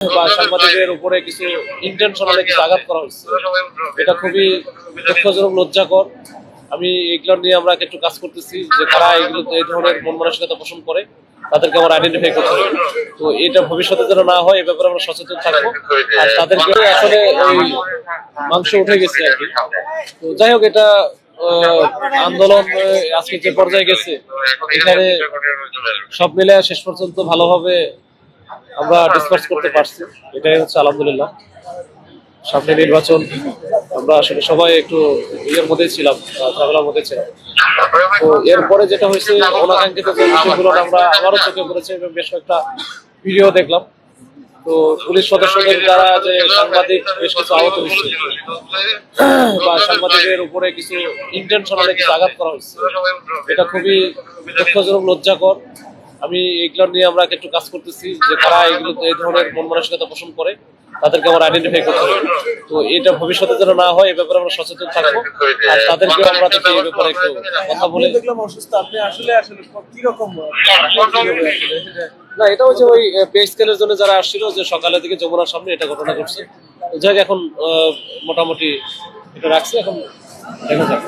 বা সাংবাদিকদের উপরে কিছু ইন্টেনশনালি কিছু আঘাত করা হয়েছে, এটা খুবই দুঃখজনক, লজ্জাকর। আমি এগুলো নিয়ে আমরা একটু কাজ করতেছি, যে কারা এগুলো এই ধরনের মন মানসিকতা পোষণ করে তাদেরকে আমরা আইডেন্টিফাই করতে হবে। তো এটা ভবিষ্যতে যেন না হয়, এ ব্যাপারে আমরা সচেতন থাকবো। আর তাদেরকে আসলে ওই মাংস উঠে গেছে আর কি। তো যাই হোক, এটা আন্দোলন আজকে যে পর্যায়ে গেছে, এখানে সব মিলে শেষ পর্যন্ত ভালোভাবে আমরা ডিসকাস করতে পারছি, এটাই হচ্ছে আলহামদুলিল্লাহ। সামনে নির্বাচন, আমরা আসলে সবাই একটু ইয়ের মধ্যে ছিলাম, ঝামেলার মধ্যে ছিলাম। তো এরপরে যেটা হয়েছে, অনাকাঙ্ক্ষিত যে বিষয়গুলো আমরা আমারও চোখে পড়েছে এবং বেশ কয়েকটা ভিডিও দেখলাম। তো পুলিশ সদস্যদের দ্বারা যে সাংবাদিক বেশ কিছু আহত হয়েছে বা সাংবাদিকের উপরে কিছু ইন্টেনশনালি কিছু আঘাত করা হয়েছে, এটা খুবই দুঃখজনক, লজ্জাকর। আমি এগুলো নিয়ে আমরা একটু কাজ করতেছি, যে কারা এগুলো এই ধরনের মন মানসিকতা পোষণ করে তাদেরকে আমরা আইডেন্টিফাই করতে হবে। তো এটা ভবিষ্যতে যেন না হয়, এ ব্যাপারে আমরা সচেতন থাকবো। আর তাদেরকে আমরা যদি এই ব্যাপারে একটু কথা বলে দেখলাম অসুস্থ, আপনি আসলে আসলে কি রকম না, এটা হচ্ছে ওই পে স্কেলের জন্য যারা আসছিল, যে সকালের দিকে যমুনার সামনে এটা ঘটনা ঘটছে। যাক, এখন মোটামুটি এটা রাখছি, এখন দেখা যাক।